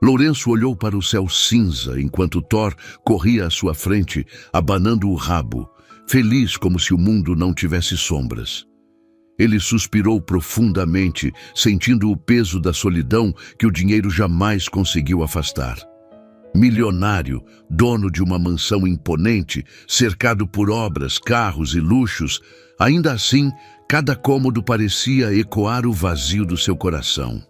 Lourenço olhou para o céu cinza enquanto Thor corria à sua frente, abanando o rabo, feliz como se o mundo não tivesse sombras. Ele suspirou profundamente, sentindo o peso da solidão que o dinheiro jamais conseguiu afastar. Milionário, dono de uma mansão imponente, cercado por obras, carros e luxos, ainda assim, cada cômodo parecia ecoar o vazio do seu coração.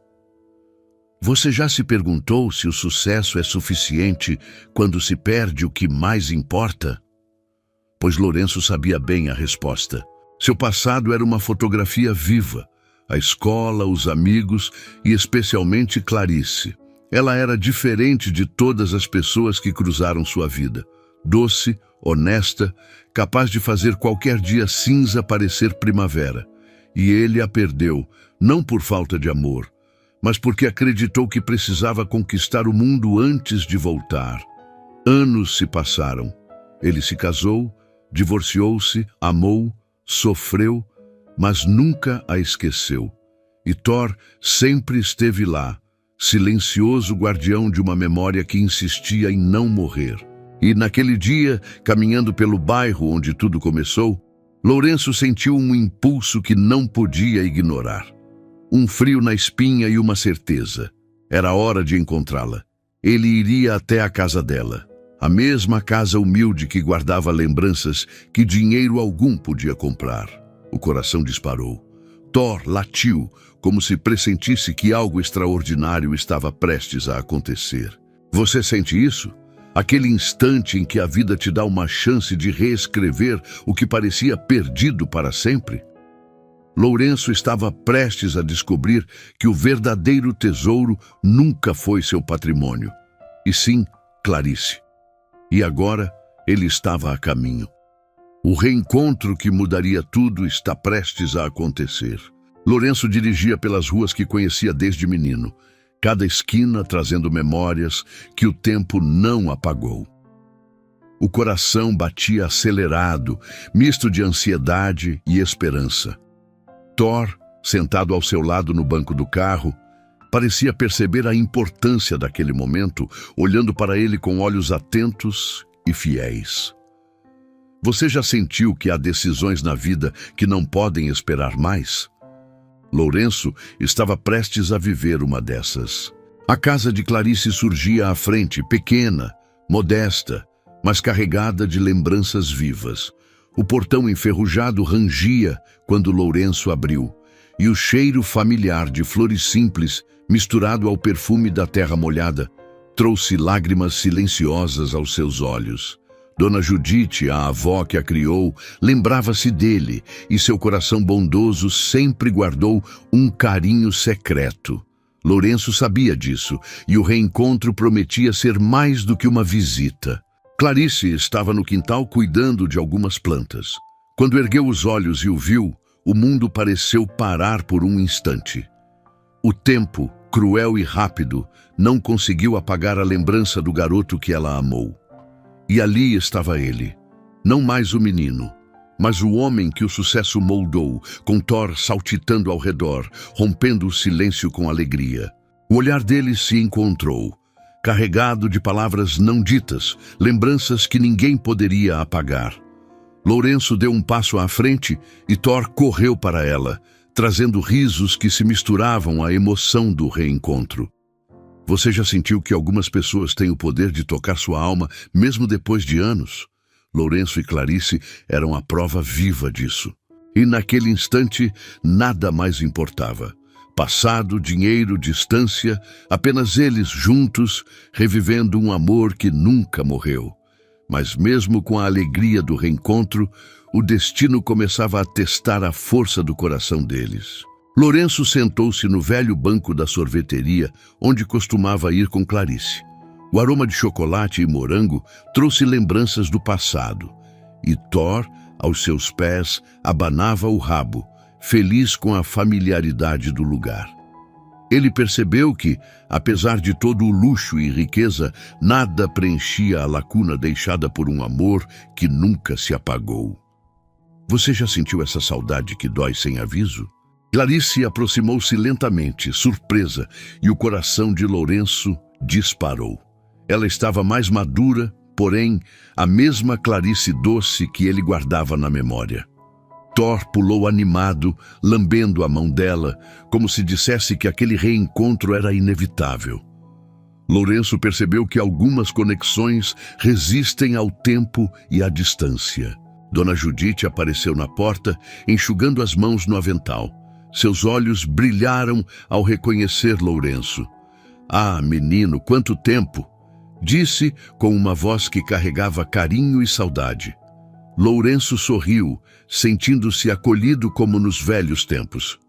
Você já se perguntou se o sucesso é suficiente quando se perde o que mais importa? Pois Lourenço sabia bem a resposta. Seu passado era uma fotografia viva, a escola, os amigos e especialmente Clarice. Ela era diferente de todas as pessoas que cruzaram sua vida. Doce, honesta, capaz de fazer qualquer dia cinza parecer primavera. E ele a perdeu, não por falta de amor, mas porque acreditou que precisava conquistar o mundo antes de voltar. Anos se passaram. Ele se casou, divorciou-se, amou, sofreu, mas nunca a esqueceu. E Thor sempre esteve lá, silencioso guardião de uma memória que insistia em não morrer. E naquele dia, caminhando pelo bairro onde tudo começou, Lourenço sentiu um impulso que não podia ignorar. Um frio na espinha e uma certeza. Era hora de encontrá-la. Ele iria até a casa dela. A mesma casa humilde que guardava lembranças que dinheiro algum podia comprar. O coração disparou. Thor latiu, como se pressentisse que algo extraordinário estava prestes a acontecer. Você sente isso? Aquele instante em que a vida te dá uma chance de reescrever o que parecia perdido para sempre? Lourenço estava prestes a descobrir que o verdadeiro tesouro nunca foi seu patrimônio, e sim Clarice. E agora ele estava a caminho. O reencontro que mudaria tudo está prestes a acontecer. Lourenço dirigia pelas ruas que conhecia desde menino, cada esquina trazendo memórias que o tempo não apagou. O coração batia acelerado, misto de ansiedade e esperança. Thor, sentado ao seu lado no banco do carro, parecia perceber a importância daquele momento, olhando para ele com olhos atentos e fiéis. Você já sentiu que há decisões na vida que não podem esperar mais? Lourenço estava prestes a viver uma dessas. A casa de Clarice surgia à frente, pequena, modesta, mas carregada de lembranças vivas. O portão enferrujado rangia quando Lourenço abriu, e o cheiro familiar de flores simples, misturado ao perfume da terra molhada, trouxe lágrimas silenciosas aos seus olhos. Dona Judite, a avó que a criou, lembrava-se dele, e seu coração bondoso sempre guardou um carinho secreto. Lourenço sabia disso, e o reencontro prometia ser mais do que uma visita. Clarice estava no quintal cuidando de algumas plantas. Quando ergueu os olhos e o viu, o mundo pareceu parar por um instante. O tempo, cruel e rápido, não conseguiu apagar a lembrança do garoto que ela amou. E ali estava ele, não mais o menino, mas o homem que o sucesso moldou, com Thor saltitando ao redor, rompendo o silêncio com alegria. O olhar dele se encontrou, carregado de palavras não ditas, lembranças que ninguém poderia apagar. Lourenço deu um passo à frente e Thor correu para ela, trazendo risos que se misturavam à emoção do reencontro. Você já sentiu que algumas pessoas têm o poder de tocar sua alma mesmo depois de anos? Lourenço e Clarice eram a prova viva disso. E naquele instante, nada mais importava. Passado, dinheiro, distância, apenas eles juntos, revivendo um amor que nunca morreu. Mas mesmo com a alegria do reencontro, o destino começava a testar a força do coração deles. Lourenço sentou-se no velho banco da sorveteria, onde costumava ir com Clarice. O aroma de chocolate e morango trouxe lembranças do passado, e Thor, aos seus pés, abanava o rabo, feliz com a familiaridade do lugar. Ele percebeu que, apesar de todo o luxo e riqueza, nada preenchia a lacuna deixada por um amor que nunca se apagou. Você já sentiu essa saudade que dói sem aviso? Clarice aproximou-se lentamente, surpresa, e o coração de Lourenço disparou. Ela estava mais madura, porém, a mesma Clarice doce que ele guardava na memória. Thor pulou animado, lambendo a mão dela, como se dissesse que aquele reencontro era inevitável. Lourenço percebeu que algumas conexões resistem ao tempo e à distância. Dona Judite apareceu na porta, enxugando as mãos no avental. Seus olhos brilharam ao reconhecer Lourenço. "Ah, menino, quanto tempo!" disse com uma voz que carregava carinho e saudade. Lourenço sorriu, sentindo-se acolhido como nos velhos tempos.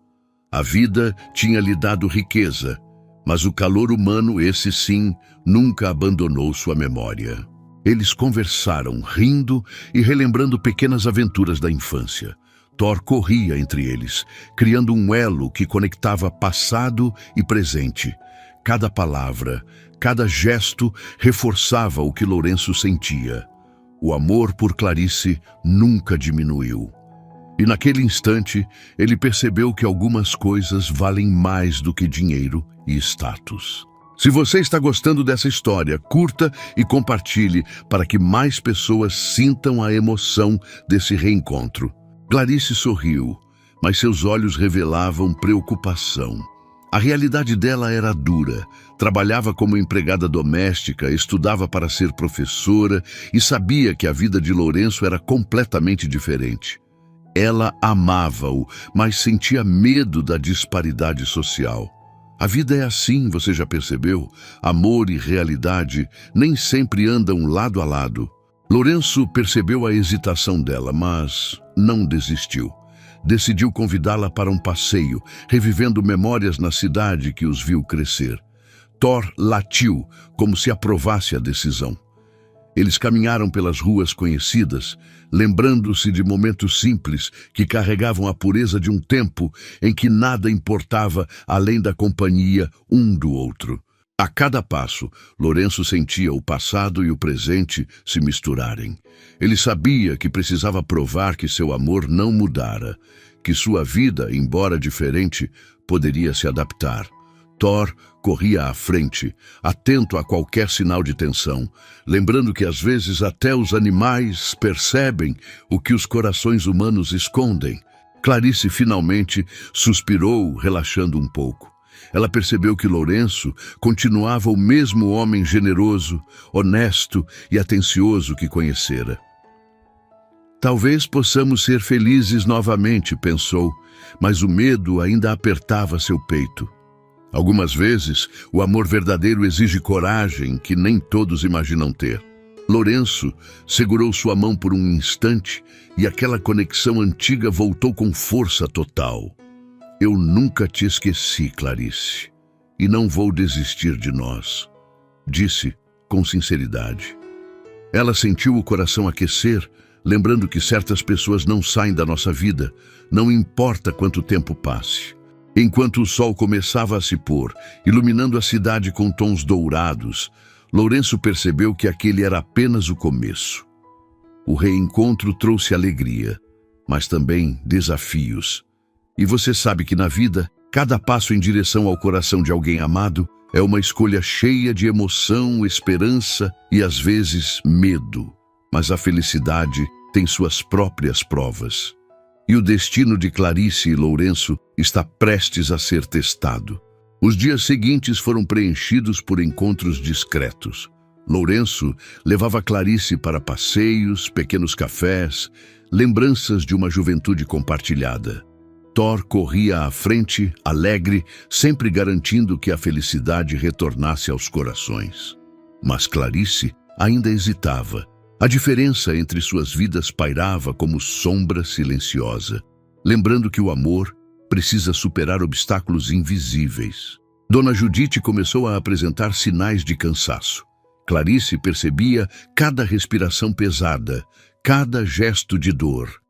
A vida tinha lhe dado riqueza, mas o calor humano, esse sim, nunca abandonou sua memória. Eles conversaram, rindo e relembrando pequenas aventuras da infância. Thor corria entre eles, criando um elo que conectava passado e presente. Cada palavra, cada gesto reforçava o que Lourenço sentia. O amor por Clarice nunca diminuiu. E naquele instante, ele percebeu que algumas coisas valem mais do que dinheiro e status. Se você está gostando dessa história, curta e compartilhe para que mais pessoas sintam a emoção desse reencontro. Clarice sorriu, mas seus olhos revelavam preocupação. A realidade dela era dura. Trabalhava como empregada doméstica, estudava para ser professora e sabia que a vida de Lourenço era completamente diferente. Ela amava-o, mas sentia medo da disparidade social. A vida é assim, você já percebeu? Amor e realidade nem sempre andam lado a lado. Lourenço percebeu a hesitação dela, mas não desistiu. Decidiu convidá-la para um passeio, revivendo memórias na cidade que os viu crescer. Thor latiu, como se aprovasse a decisão. Eles caminharam pelas ruas conhecidas, lembrando-se de momentos simples que carregavam a pureza de um tempo em que nada importava além da companhia um do outro. A cada passo, Lourenço sentia o passado e o presente se misturarem. Ele sabia que precisava provar que seu amor não mudara, que sua vida, embora diferente, poderia se adaptar. Thor corria à frente, atento a qualquer sinal de tensão, lembrando que às vezes até os animais percebem o que os corações humanos escondem. Clarice finalmente suspirou, relaxando um pouco. Ela percebeu que Lourenço continuava o mesmo homem generoso, honesto e atencioso que conhecera. Talvez possamos ser felizes novamente, pensou, mas o medo ainda apertava seu peito. Algumas vezes, o amor verdadeiro exige coragem que nem todos imaginam ter. Lourenço segurou sua mão por um instante e aquela conexão antiga voltou com força total. Eu nunca te esqueci, Clarice, e não vou desistir de nós, disse com sinceridade. Ela sentiu o coração aquecer, lembrando que certas pessoas não saem da nossa vida, não importa quanto tempo passe. Enquanto o sol começava a se pôr, iluminando a cidade com tons dourados, Lourenço percebeu que aquele era apenas o começo. O reencontro trouxe alegria, mas também desafios. E você sabe que na vida, cada passo em direção ao coração de alguém amado é uma escolha cheia de emoção, esperança e às vezes medo. Mas a felicidade tem suas próprias provas. E o destino de Clarice e Lourenço está prestes a ser testado. Os dias seguintes foram preenchidos por encontros discretos. Lourenço levava Clarice para passeios, pequenos cafés, lembranças de uma juventude compartilhada. Thor corria à frente, alegre, sempre garantindo que a felicidade retornasse aos corações. Mas Clarice ainda hesitava. A diferença entre suas vidas pairava como sombra silenciosa, lembrando que o amor precisa superar obstáculos invisíveis. Dona Judite começou a apresentar sinais de cansaço. Clarice percebia cada respiração pesada, cada gesto de dor.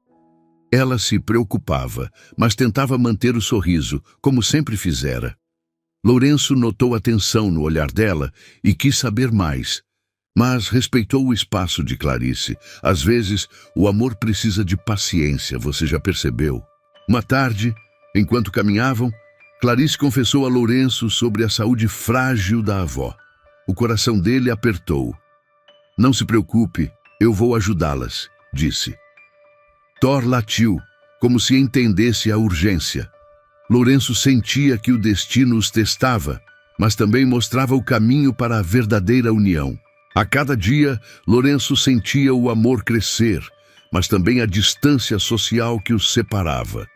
Ela se preocupava, mas tentava manter o sorriso, como sempre fizera. Lourenço notou a tensão no olhar dela e quis saber mais, mas respeitou o espaço de Clarice. Às vezes, o amor precisa de paciência, você já percebeu? Uma tarde, enquanto caminhavam, Clarice confessou a Lourenço sobre a saúde frágil da avó. O coração dele apertou. Não se preocupe, eu vou ajudá-las, disse. Thor latiu, como se entendesse a urgência. Lourenço sentia que o destino os testava, mas também mostrava o caminho para a verdadeira união. A cada dia, Lourenço sentia o amor crescer, mas também a distância social que os separava.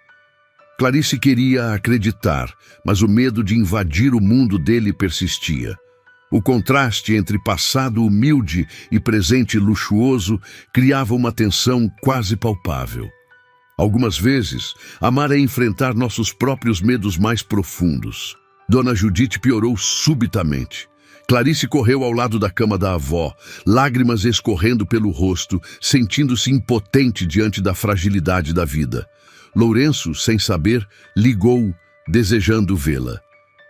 Clarice queria acreditar, mas o medo de invadir o mundo dele persistia. O contraste entre passado humilde e presente luxuoso criava uma tensão quase palpável. Algumas vezes, amar é enfrentar nossos próprios medos mais profundos. Dona Judite piorou subitamente. Clarice correu ao lado da cama da avó, lágrimas escorrendo pelo rosto, sentindo-se impotente diante da fragilidade da vida. Lourenço, sem saber, ligou, desejando vê-la.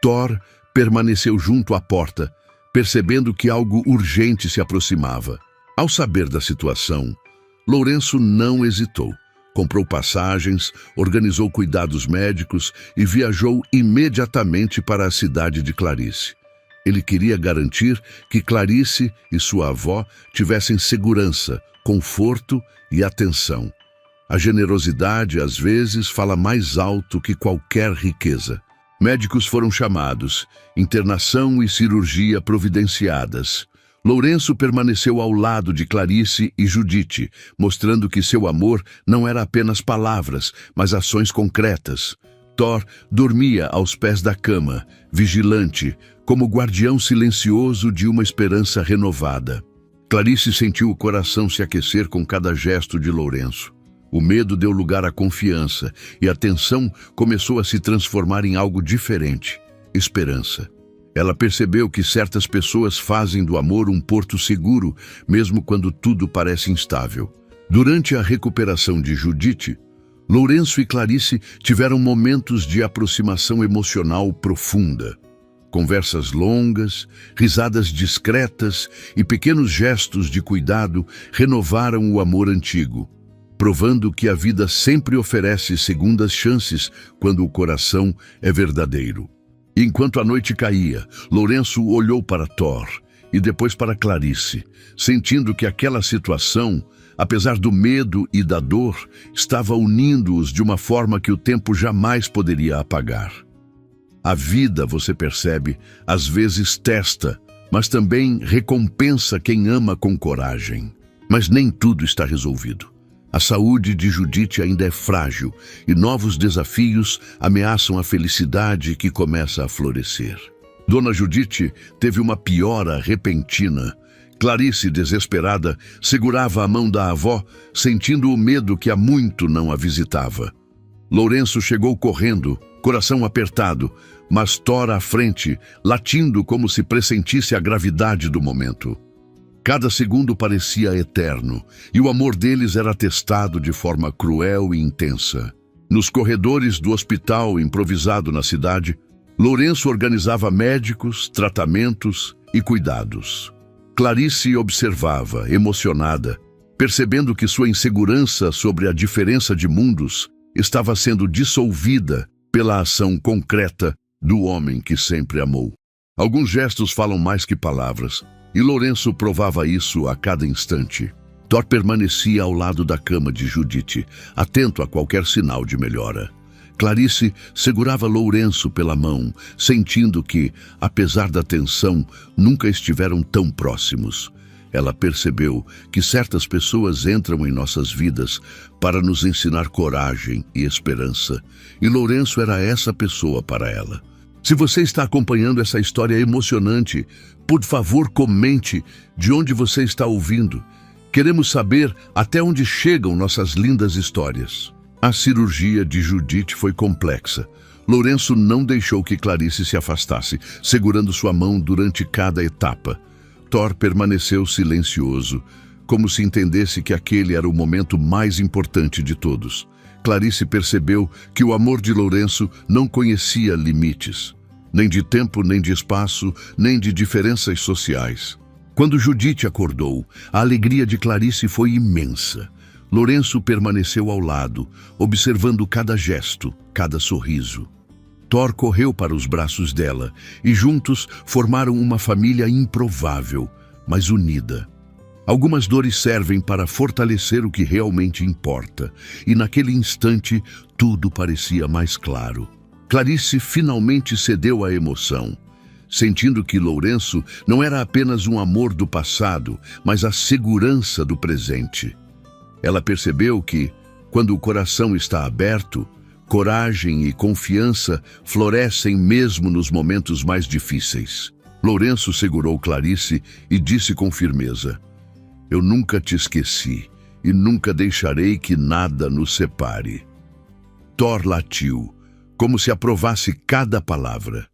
Thor permaneceu junto à porta, percebendo que algo urgente se aproximava. Ao saber da situação, Lourenço não hesitou. Comprou passagens, organizou cuidados médicos e viajou imediatamente para a cidade de Clarice. Ele queria garantir que Clarice e sua avó tivessem segurança, conforto e atenção. A generosidade, às vezes, fala mais alto que qualquer riqueza. Médicos foram chamados, internação e cirurgia providenciadas. Lourenço permaneceu ao lado de Clarice e Judite, mostrando que seu amor não era apenas palavras, mas ações concretas. Thor dormia aos pés da cama, vigilante, como guardião silencioso de uma esperança renovada. Clarice sentiu o coração se aquecer com cada gesto de Lourenço. O medo deu lugar à confiança e a tensão começou a se transformar em algo diferente: esperança. Ela percebeu que certas pessoas fazem do amor um porto seguro, mesmo quando tudo parece instável. Durante a recuperação de Judite, Lourenço e Clarice tiveram momentos de aproximação emocional profunda. Conversas longas, risadas discretas e pequenos gestos de cuidado renovaram o amor antigo, provando que a vida sempre oferece segundas chances quando o coração é verdadeiro. Enquanto a noite caía, Lourenço olhou para Thor e depois para Clarice, sentindo que aquela situação, apesar do medo e da dor, estava unindo-os de uma forma que o tempo jamais poderia apagar. A vida, você percebe, às vezes testa, mas também recompensa quem ama com coragem. Mas nem tudo está resolvido. A saúde de Judite ainda é frágil e novos desafios ameaçam a felicidade que começa a florescer. Dona Judite teve uma piora repentina. Clarice, desesperada, segurava a mão da avó, sentindo o medo que há muito não a visitava. Lourenço chegou correndo, coração apertado, mas Thor à frente, latindo como se pressentisse a gravidade do momento. Cada segundo parecia eterno, e o amor deles era testado de forma cruel e intensa. Nos corredores do hospital improvisado na cidade, Lourenço organizava médicos, tratamentos e cuidados. Clarice observava, emocionada, percebendo que sua insegurança sobre a diferença de mundos estava sendo dissolvida pela ação concreta do homem que sempre amou. Alguns gestos falam mais que palavras, e Lourenço provava isso a cada instante. Thor permanecia ao lado da cama de Judite, atento a qualquer sinal de melhora. Clarice segurava Lourenço pela mão, sentindo que, apesar da tensão, nunca estiveram tão próximos. Ela percebeu que certas pessoas entram em nossas vidas para nos ensinar coragem e esperança, e Lourenço era essa pessoa para ela. Se você está acompanhando essa história emocionante, por favor, comente de onde você está ouvindo. Queremos saber até onde chegam nossas lindas histórias. A cirurgia de Judite foi complexa. Lourenço não deixou que Clarice se afastasse, segurando sua mão durante cada etapa. Thor permaneceu silencioso, como se entendesse que aquele era o momento mais importante de todos. Clarice percebeu que o amor de Lourenço não conhecia limites, nem de tempo, nem de espaço, nem de diferenças sociais. Quando Judite acordou, a alegria de Clarice foi imensa. Lourenço permaneceu ao lado, observando cada gesto, cada sorriso. Thor correu para os braços dela e juntos formaram uma família improvável, mas unida. Algumas dores servem para fortalecer o que realmente importa, e naquele instante tudo parecia mais claro. Clarice finalmente cedeu à emoção, sentindo que Lourenço não era apenas um amor do passado, mas a segurança do presente. Ela percebeu que, quando o coração está aberto, coragem e confiança florescem mesmo nos momentos mais difíceis. Lourenço segurou Clarice e disse com firmeza: "Eu nunca te esqueci e nunca deixarei que nada nos separe." Thor latiu, como se aprovasse cada palavra.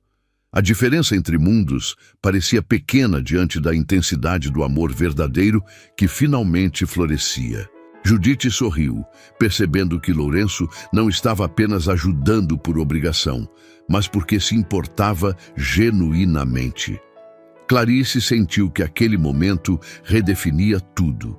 A diferença entre mundos parecia pequena diante da intensidade do amor verdadeiro que finalmente florescia. Judite sorriu, percebendo que Lourenço não estava apenas ajudando por obrigação, mas porque se importava genuinamente. Clarice sentiu que aquele momento redefinia tudo.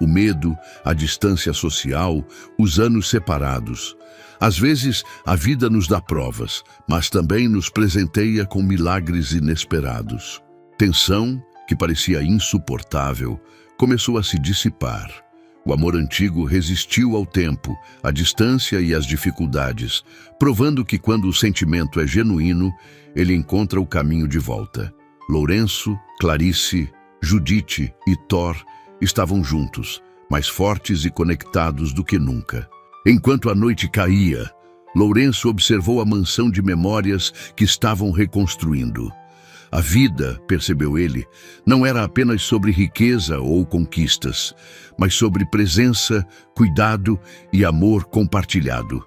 O medo, a distância social, os anos separados. Às vezes, a vida nos dá provas, mas também nos presenteia com milagres inesperados. Tensão, que parecia insuportável, começou a se dissipar. O amor antigo resistiu ao tempo, à distância e às dificuldades, provando que quando o sentimento é genuíno, ele encontra o caminho de volta. Lourenço, Clarice, Judite e Thor estavam juntos, mais fortes e conectados do que nunca. Enquanto a noite caía, Lourenço observou a mansão de memórias que estavam reconstruindo. A vida, percebeu ele, não era apenas sobre riqueza ou conquistas, mas sobre presença, cuidado e amor compartilhado.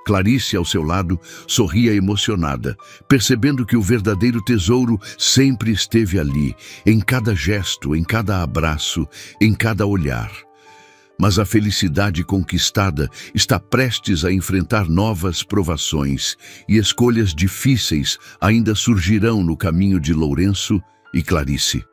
Clarice, ao seu lado, sorria emocionada, percebendo que o verdadeiro tesouro sempre esteve ali, em cada gesto, em cada abraço, em cada olhar. Mas a felicidade conquistada está prestes a enfrentar novas provações e escolhas difíceis ainda surgirão no caminho de Lourenço e Clarice.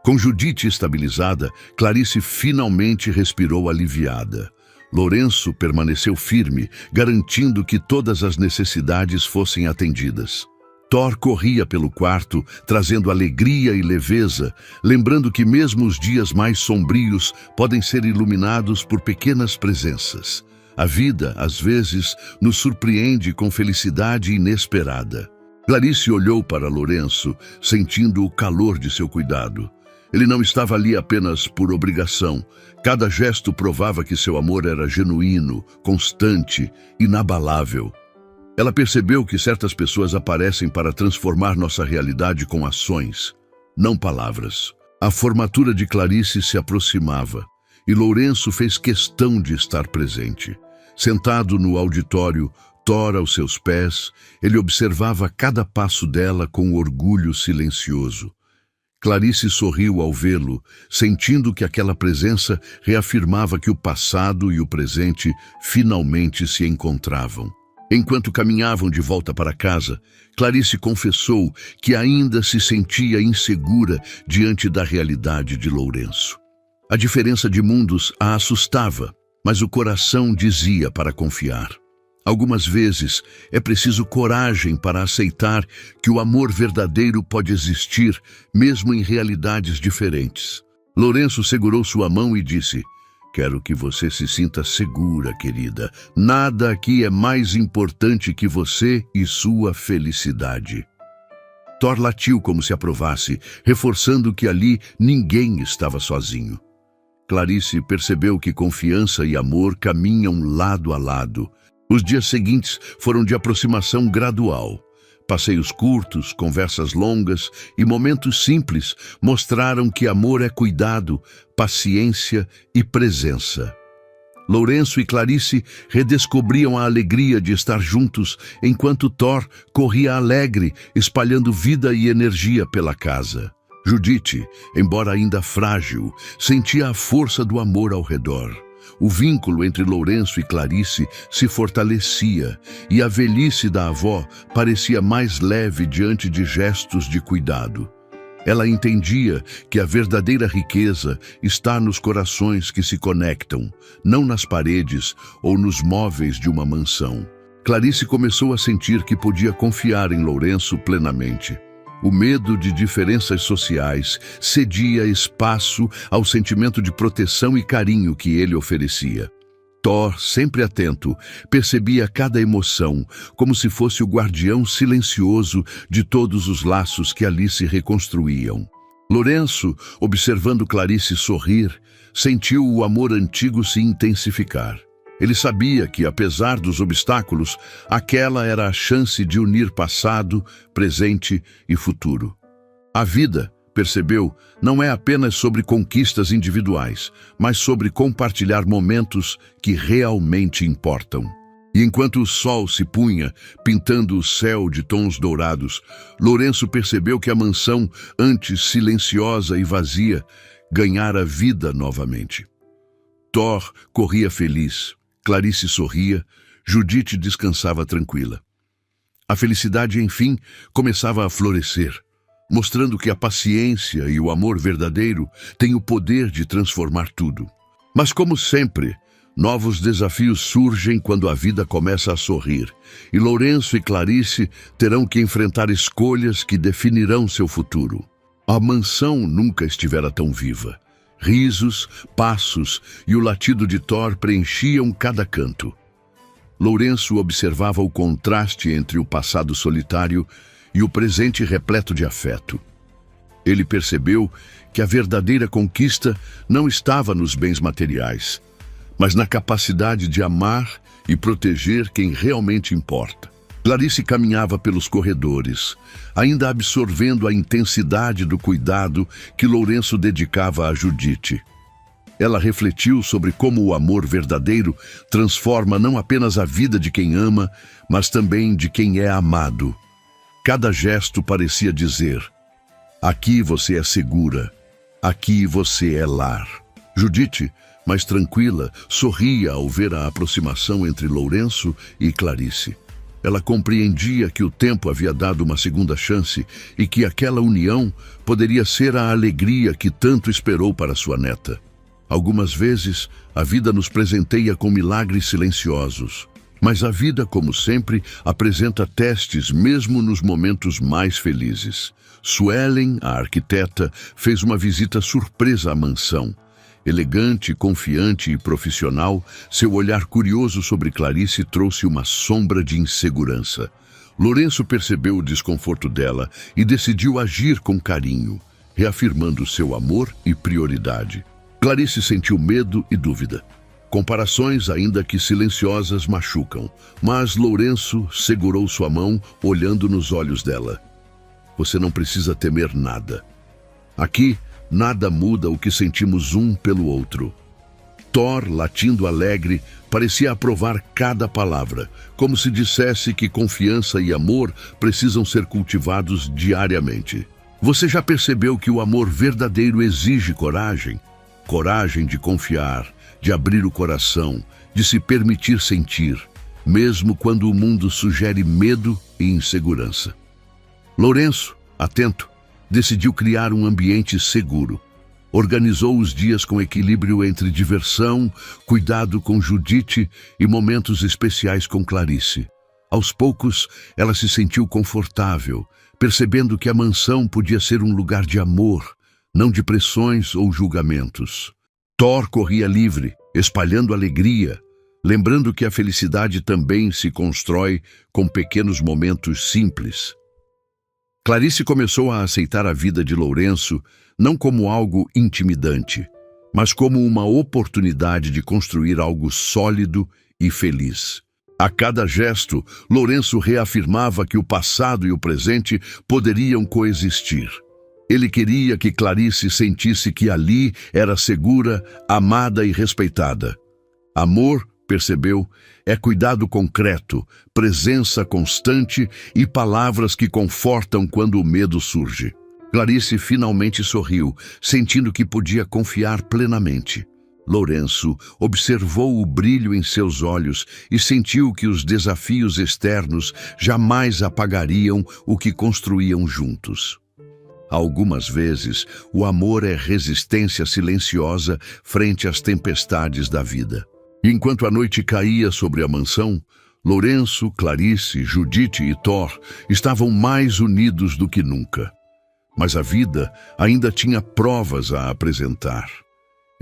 Com Judite estabilizada, Clarice finalmente respirou aliviada. Lourenço permaneceu firme, garantindo que todas as necessidades fossem atendidas. Thor corria pelo quarto, trazendo alegria e leveza, lembrando que mesmo os dias mais sombrios podem ser iluminados por pequenas presenças. A vida, às vezes, nos surpreende com felicidade inesperada. Clarice olhou para Lourenço, sentindo o calor de seu cuidado. Ele não estava ali apenas por obrigação. Cada gesto provava que seu amor era genuíno, constante, inabalável. Ela percebeu que certas pessoas aparecem para transformar nossa realidade com ações, não palavras. A formatura de Clarice se aproximava e Lourenço fez questão de estar presente. Sentado no auditório, Thor aos seus pés, ele observava cada passo dela com orgulho silencioso. Clarice sorriu ao vê-lo, sentindo que aquela presença reafirmava que o passado e o presente finalmente se encontravam. Enquanto caminhavam de volta para casa, Clarice confessou que ainda se sentia insegura diante da realidade de Lourenço. A diferença de mundos a assustava, mas o coração dizia para confiar. Algumas vezes é preciso coragem para aceitar que o amor verdadeiro pode existir, mesmo em realidades diferentes. Lourenço segurou sua mão e disse: "Quero que você se sinta segura, querida. Nada aqui é mais importante que você e sua felicidade." Thor latiu como se aprovasse, reforçando que ali ninguém estava sozinho. Clarice percebeu que confiança e amor caminham lado a lado. Os dias seguintes foram de aproximação gradual. Passeios curtos, conversas longas e momentos simples mostraram que amor é cuidado, paciência e presença. Lourenço e Clarice redescobriam a alegria de estar juntos, enquanto Thor corria alegre, espalhando vida e energia pela casa. Judite, embora ainda frágil, sentia a força do amor ao redor. O vínculo entre Lourenço e Clarice se fortalecia e a velhice da avó parecia mais leve diante de gestos de cuidado. Ela entendia que a verdadeira riqueza está nos corações que se conectam, não nas paredes ou nos móveis de uma mansão. Clarice começou a sentir que podia confiar em Lourenço plenamente. O medo de diferenças sociais cedia espaço ao sentimento de proteção e carinho que ele oferecia. Thor, sempre atento, percebia cada emoção, como se fosse o guardião silencioso de todos os laços que ali se reconstruíam. Lourenço, observando Clarice sorrir, sentiu o amor antigo se intensificar. Ele sabia que, apesar dos obstáculos, aquela era a chance de unir passado, presente e futuro. A vida, percebeu, não é apenas sobre conquistas individuais, mas sobre compartilhar momentos que realmente importam. E enquanto o sol se punha, pintando o céu de tons dourados, Lourenço percebeu que a mansão, antes silenciosa e vazia, ganhara vida novamente. Thor corria feliz, Clarice sorria, Judite descansava tranquila. A felicidade, enfim, começava a florescer, mostrando que a paciência e o amor verdadeiro têm o poder de transformar tudo. Mas, como sempre, novos desafios surgem quando a vida começa a sorrir, e Lourenço e Clarice terão que enfrentar escolhas que definirão seu futuro. A mansão nunca estivera tão viva. Risos, passos e o latido de Thor preenchiam cada canto. Lourenço observava o contraste entre o passado solitário e o presente repleto de afeto. Ele percebeu que a verdadeira conquista não estava nos bens materiais, mas na capacidade de amar e proteger quem realmente importa. Clarice caminhava pelos corredores, ainda absorvendo a intensidade do cuidado que Lourenço dedicava a Judite. Ela refletiu sobre como o amor verdadeiro transforma não apenas a vida de quem ama, mas também de quem é amado. Cada gesto parecia dizer: aqui você é segura, aqui você é lar. Judite, mais tranquila, sorria ao ver a aproximação entre Lourenço e Clarice. Ela compreendia que o tempo havia dado uma segunda chance e que aquela união poderia ser a alegria que tanto esperou para sua neta. Algumas vezes, a vida nos presenteia com milagres silenciosos. Mas a vida, como sempre, apresenta testes mesmo nos momentos mais felizes. Suelen, a arquiteta, fez uma visita surpresa à mansão. Elegante, confiante e profissional, seu olhar curioso sobre Clarice trouxe uma sombra de insegurança. Lourenço percebeu o desconforto dela e decidiu agir com carinho, reafirmando seu amor e prioridade. Clarice sentiu medo e dúvida. Comparações, ainda que silenciosas, machucam, mas Lourenço segurou sua mão, olhando nos olhos dela. Você não precisa temer nada. Aqui, nada muda o que sentimos um pelo outro. Thor, latindo alegre, parecia aprovar cada palavra, como se dissesse que confiança e amor precisam ser cultivados diariamente. Você já percebeu que o amor verdadeiro exige coragem? Coragem de confiar, de abrir o coração, de se permitir sentir, mesmo quando o mundo sugere medo e insegurança. Lourenço, atento, decidiu criar um ambiente seguro. Organizou os dias com equilíbrio entre diversão, cuidado com Judite e momentos especiais com Clarice. Aos poucos, ela se sentiu confortável, percebendo que a mansão podia ser um lugar de amor, não de pressões ou julgamentos. Thor corria livre, espalhando alegria, lembrando que a felicidade também se constrói com pequenos momentos simples. Clarice começou a aceitar a vida de Lourenço não como algo intimidante, mas como uma oportunidade de construir algo sólido e feliz. A cada gesto, Lourenço reafirmava que o passado e o presente poderiam coexistir. Ele queria que Clarice sentisse que ali era segura, amada e respeitada. Amor, percebeu, é cuidado concreto, presença constante e palavras que confortam quando o medo surge. Clarice finalmente sorriu, sentindo que podia confiar plenamente. Lourenço observou o brilho em seus olhos e sentiu que os desafios externos jamais apagariam o que construíam juntos. Algumas vezes, o amor é resistência silenciosa frente às tempestades da vida. E enquanto a noite caía sobre a mansão, Lourenço, Clarice, Judite e Thor estavam mais unidos do que nunca. Mas a vida ainda tinha provas a apresentar.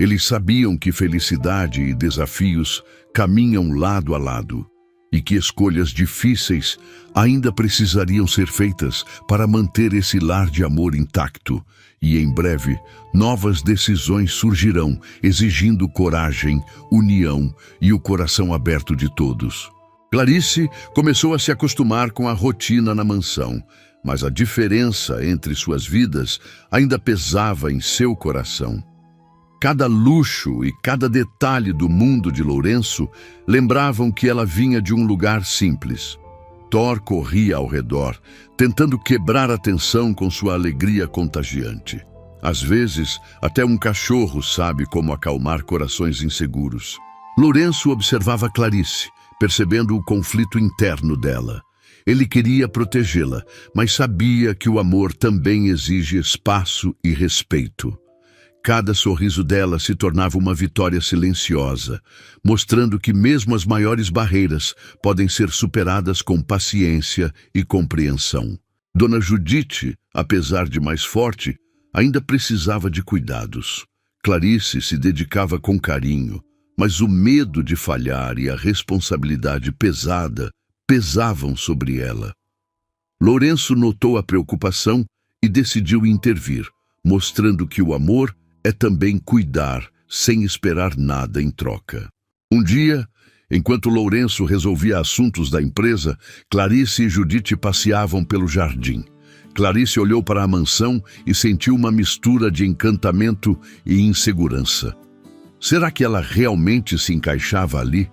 Eles sabiam que felicidade e desafios caminham lado a lado e que escolhas difíceis ainda precisariam ser feitas para manter esse lar de amor intacto. E em breve, novas decisões surgirão, exigindo coragem, união e o coração aberto de todos. Clarice começou a se acostumar com a rotina na mansão, mas a diferença entre suas vidas ainda pesava em seu coração. Cada luxo e cada detalhe do mundo de Lourenço lembravam que ela vinha de um lugar simples. Thor corria ao redor, tentando quebrar a tensão com sua alegria contagiante. Às vezes, até um cachorro sabe como acalmar corações inseguros. Lourenço observava Clarice, percebendo o conflito interno dela. Ele queria protegê-la, mas sabia que o amor também exige espaço e respeito. Cada sorriso dela se tornava uma vitória silenciosa, mostrando que mesmo as maiores barreiras podem ser superadas com paciência e compreensão. Dona Judite, apesar de mais forte, ainda precisava de cuidados. Clarice se dedicava com carinho, mas o medo de falhar e a responsabilidade pesada pesavam sobre ela. Lourenço notou a preocupação e decidiu intervir, mostrando que o amor é também cuidar, sem esperar nada em troca. Um dia, enquanto Lourenço resolvia assuntos da empresa, Clarice e Judite passeavam pelo jardim. Clarice olhou para a mansão e sentiu uma mistura de encantamento e insegurança. Será que ela realmente se encaixava ali?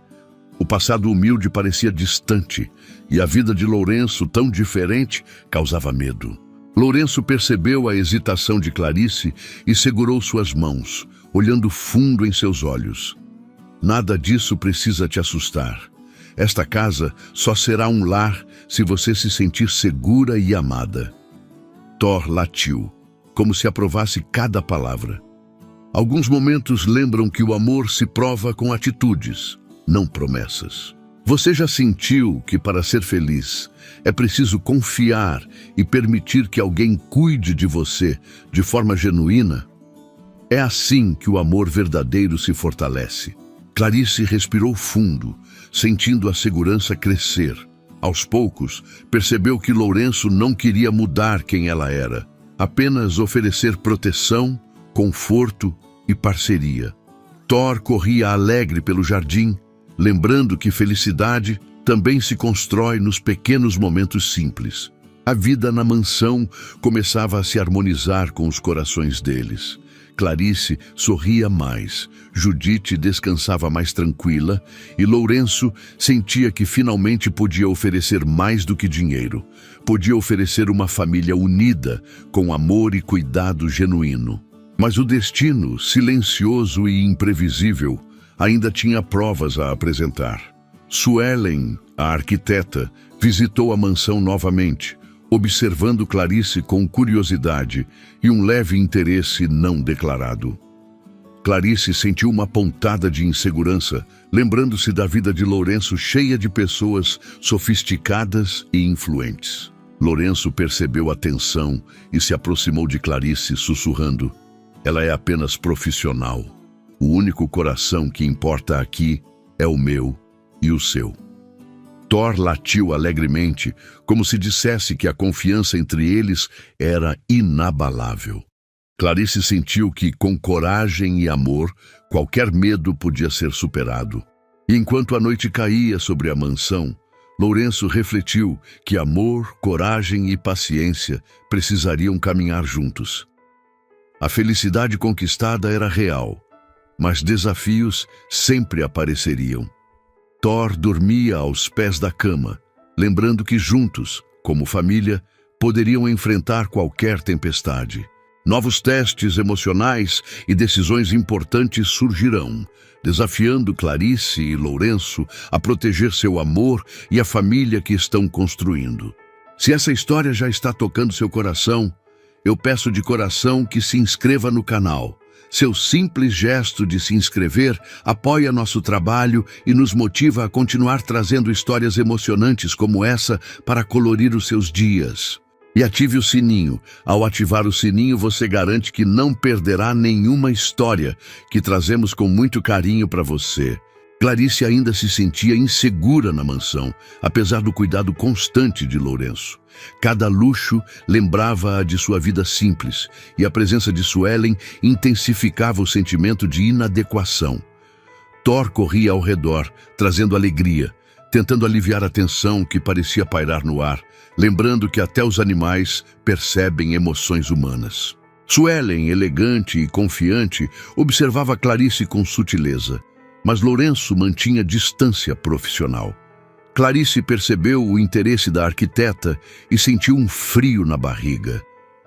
O passado humilde parecia distante, e a vida de Lourenço, tão diferente, causava medo. Lourenço percebeu a hesitação de Clarice e segurou suas mãos, olhando fundo em seus olhos. Nada disso precisa te assustar. Esta casa só será um lar se você se sentir segura e amada. Thor latiu, como se aprovasse cada palavra. Alguns momentos lembram que o amor se prova com atitudes, não promessas. Você já sentiu que para ser feliz é preciso confiar e permitir que alguém cuide de você de forma genuína? É assim que o amor verdadeiro se fortalece. Clarice respirou fundo, sentindo a segurança crescer. Aos poucos, percebeu que Lourenço não queria mudar quem ela era, apenas oferecer proteção, conforto e parceria. Thor corria alegre pelo jardim, lembrando que felicidade também se constrói nos pequenos momentos simples. A vida na mansão começava a se harmonizar com os corações deles. Clarice sorria mais, Judite descansava mais tranquila e Lourenço sentia que finalmente podia oferecer mais do que dinheiro. Podia oferecer uma família unida, com amor e cuidado genuíno. Mas o destino, silencioso e imprevisível, ainda tinha provas a apresentar. Suelen, a arquiteta, visitou a mansão novamente, observando Clarice com curiosidade e um leve interesse não declarado. Clarice sentiu uma pontada de insegurança, lembrando-se da vida de Lourenço cheia de pessoas sofisticadas e influentes. Lourenço percebeu a tensão e se aproximou de Clarice, sussurrando: "Ela é apenas profissional. O único coração que importa aqui é o meu e o seu." Thor latiu alegremente, como se dissesse que a confiança entre eles era inabalável. Clarice sentiu que, com coragem e amor, qualquer medo podia ser superado. E enquanto a noite caía sobre a mansão, Lourenço refletiu que amor, coragem e paciência precisariam caminhar juntos. A felicidade conquistada era real, mas desafios sempre apareceriam. Thor dormia aos pés da cama, lembrando que juntos, como família, poderiam enfrentar qualquer tempestade. Novos testes emocionais e decisões importantes surgirão, desafiando Clarice e Lourenço a proteger seu amor e a família que estão construindo. Se essa história já está tocando seu coração, eu peço de coração que se inscreva no canal, Seu simples gesto de se inscrever apoia nosso trabalho e nos motiva a continuar trazendo histórias emocionantes como essa para colorir os seus dias. E ative o sininho. Ao ativar o sininho, você garante que não perderá nenhuma história que trazemos com muito carinho para você. Clarice ainda se sentia insegura na mansão, apesar do cuidado constante de Lourenço. Cada luxo lembrava-a de sua vida simples, e a presença de Suelen intensificava o sentimento de inadequação. Thor corria ao redor, trazendo alegria, tentando aliviar a tensão que parecia pairar no ar, lembrando que até os animais percebem emoções humanas. Suelen, elegante e confiante, observava Clarice com sutileza, mas Lourenço mantinha distância profissional. Clarice percebeu o interesse da arquiteta e sentiu um frio na barriga.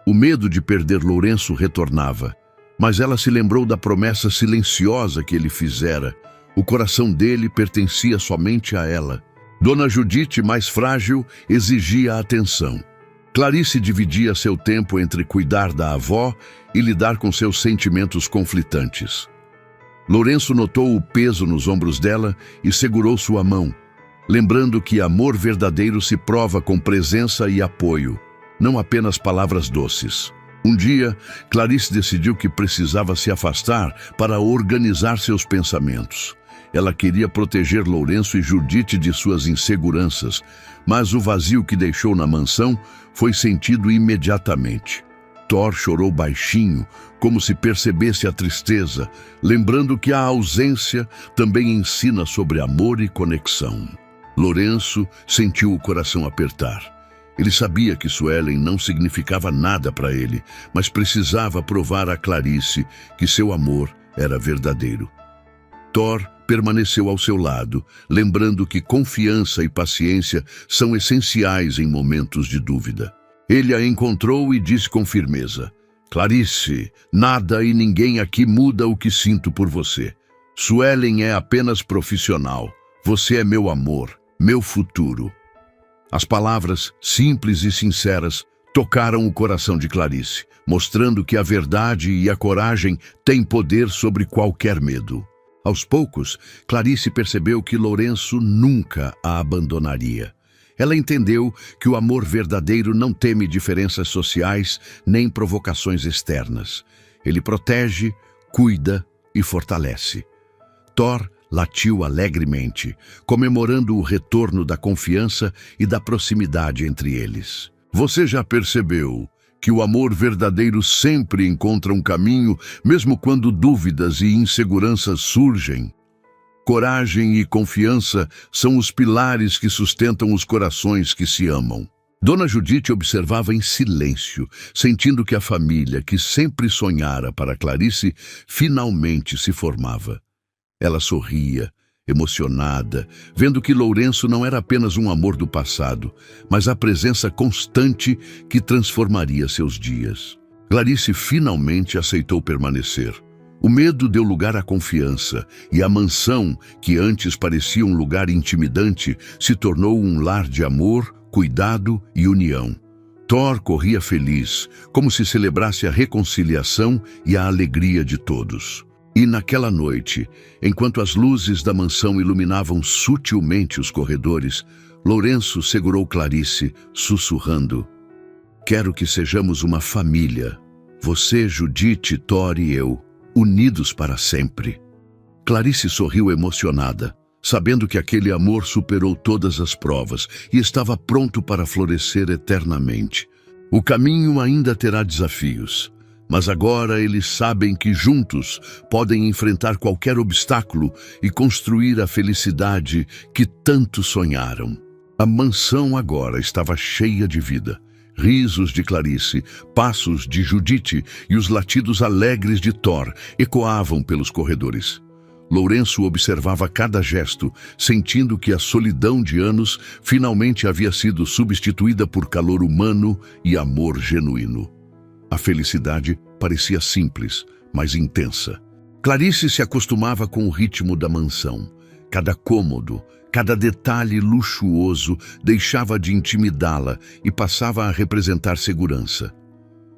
O medo de perder Lourenço retornava, mas ela se lembrou da promessa silenciosa que ele fizera. O coração dele pertencia somente a ela. Dona Judite, mais frágil, exigia atenção. Clarice dividia seu tempo entre cuidar da avó e lidar com seus sentimentos conflitantes. Lourenço notou o peso nos ombros dela e segurou sua mão, lembrando que amor verdadeiro se prova com presença e apoio, não apenas palavras doces. Um dia, Clarice decidiu que precisava se afastar para organizar seus pensamentos. Ela queria proteger Lourenço e Judite de suas inseguranças, mas o vazio que deixou na mansão foi sentido imediatamente. Thor chorou baixinho, como se percebesse a tristeza, lembrando que a ausência também ensina sobre amor e conexão. Lourenço sentiu o coração apertar. Ele sabia que Suelen não significava nada para ele, mas precisava provar a Clarice que seu amor era verdadeiro. Thor permaneceu ao seu lado, lembrando que confiança e paciência são essenciais em momentos de dúvida. Ele a encontrou e disse com firmeza: Clarice, nada e ninguém aqui muda o que sinto por você. Suelen é apenas profissional. Você é meu amor, meu futuro. As palavras, simples e sinceras, tocaram o coração de Clarice, mostrando que a verdade e a coragem têm poder sobre qualquer medo. Aos poucos, Clarice percebeu que Lourenço nunca a abandonaria. Ela entendeu que o amor verdadeiro não teme diferenças sociais nem provocações externas. Ele protege, cuida e fortalece. Thor latiu alegremente, comemorando o retorno da confiança e da proximidade entre eles. Você já percebeu que o amor verdadeiro sempre encontra um caminho, mesmo quando dúvidas e inseguranças surgem? Coragem e confiança são os pilares que sustentam os corações que se amam. Dona Judite observava em silêncio, sentindo que a família que sempre sonhara para Clarice finalmente se formava. Ela sorria, emocionada, vendo que Lourenço não era apenas um amor do passado, mas a presença constante que transformaria seus dias. Clarice finalmente aceitou permanecer. O medo deu lugar à confiança, e a mansão, que antes parecia um lugar intimidante, se tornou um lar de amor, cuidado e união. Thor corria feliz, como se celebrasse a reconciliação e a alegria de todos. E naquela noite, enquanto as luzes da mansão iluminavam sutilmente os corredores, Lourenço segurou Clarice, sussurrando: Quero que sejamos uma família, você, Judite, Thor e eu, unidos para sempre. Clarice sorriu emocionada, sabendo que aquele amor superou todas as provas e estava pronto para florescer eternamente. O caminho ainda terá desafios, mas agora eles sabem que juntos podem enfrentar qualquer obstáculo e construir a felicidade que tanto sonharam. A mansão agora estava cheia de vida. Risos de Clarice, passos de Judite e os latidos alegres de Thor ecoavam pelos corredores. Lourenço observava cada gesto, sentindo que a solidão de anos finalmente havia sido substituída por calor humano e amor genuíno. A felicidade parecia simples, mas intensa. Clarice se acostumava com o ritmo da mansão. Cada cômodo, cada detalhe luxuoso deixava de intimidá-la e passava a representar segurança.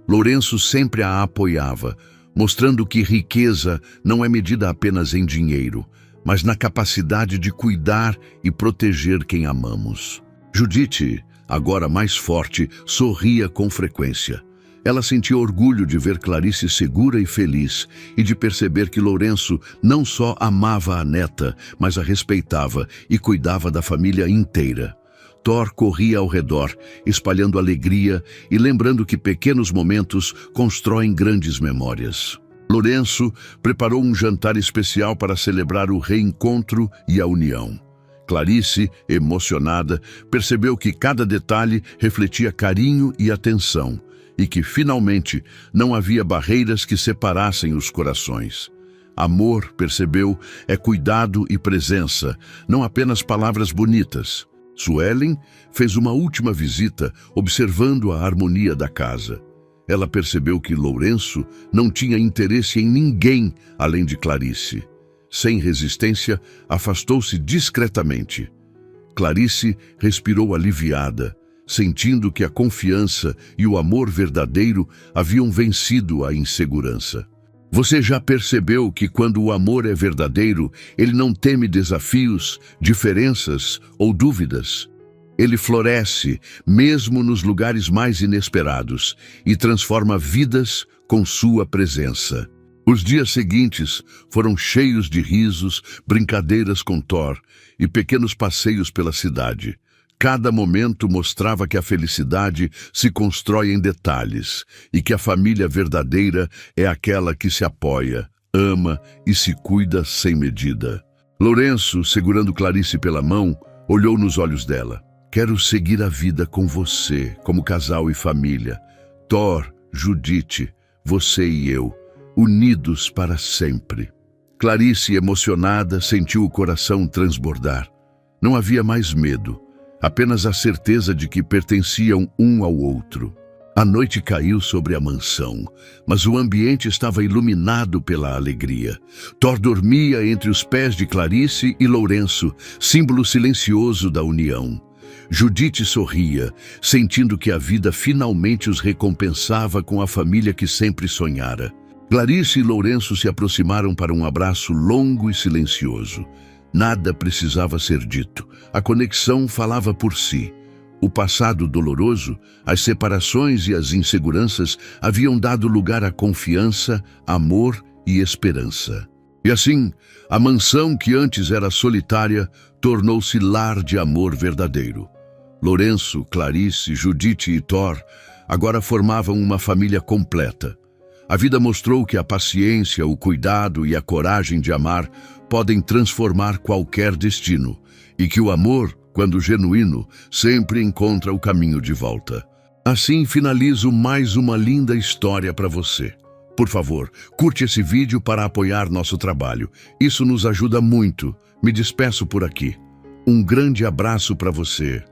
Lourenço sempre a apoiava, mostrando que riqueza não é medida apenas em dinheiro, mas na capacidade de cuidar e proteger quem amamos. Judite, agora mais forte, sorria com frequência. Ela sentia orgulho de ver Clarice segura e feliz e de perceber que Lourenço não só amava a neta, mas a respeitava e cuidava da família inteira. Thor corria ao redor, espalhando alegria e lembrando que pequenos momentos constroem grandes memórias. Lourenço preparou um jantar especial para celebrar o reencontro e a união. Clarice, emocionada, percebeu que cada detalhe refletia carinho e atenção, e que, finalmente, não havia barreiras que separassem os corações. Amor, percebeu, é cuidado e presença, não apenas palavras bonitas. Suelen fez uma última visita, observando a harmonia da casa. Ela percebeu que Lourenço não tinha interesse em ninguém além de Clarice. Sem resistência, afastou-se discretamente. Clarice respirou aliviada, sentindo que a confiança e o amor verdadeiro haviam vencido a insegurança. Você já percebeu que quando o amor é verdadeiro, ele não teme desafios, diferenças ou dúvidas? Ele floresce, mesmo nos lugares mais inesperados, e transforma vidas com sua presença. Os dias seguintes foram cheios de risos, brincadeiras com Thor e pequenos passeios pela cidade. Cada momento mostrava que a felicidade se constrói em detalhes e que a família verdadeira é aquela que se apoia, ama e se cuida sem medida. Lourenço, segurando Clarice pela mão, olhou nos olhos dela. Quero seguir a vida com você, como casal e família. Thor, Judite, você e eu, unidos para sempre. Clarice, emocionada, sentiu o coração transbordar. Não havia mais medo. Apenas a certeza de que pertenciam um ao outro. A noite caiu sobre a mansão, mas o ambiente estava iluminado pela alegria. Thor dormia entre os pés de Clarice e Lourenço, símbolo silencioso da união. Judite sorria, sentindo que a vida finalmente os recompensava com a família que sempre sonhara. Clarice e Lourenço se aproximaram para um abraço longo e silencioso. Nada precisava ser dito. A conexão falava por si. O passado doloroso, as separações e as inseguranças haviam dado lugar à confiança, amor e esperança. E assim, a mansão que antes era solitária tornou-se lar de amor verdadeiro. Lourenço, Clarice, Judite e Thor agora formavam uma família completa. A vida mostrou que a paciência, o cuidado e a coragem de amar podem transformar qualquer destino, e que o amor, quando genuíno, sempre encontra o caminho de volta. Assim finalizo mais uma linda história para você. Por favor, curte esse vídeo para apoiar nosso trabalho. Isso nos ajuda muito. Me despeço por aqui. Um grande abraço para você.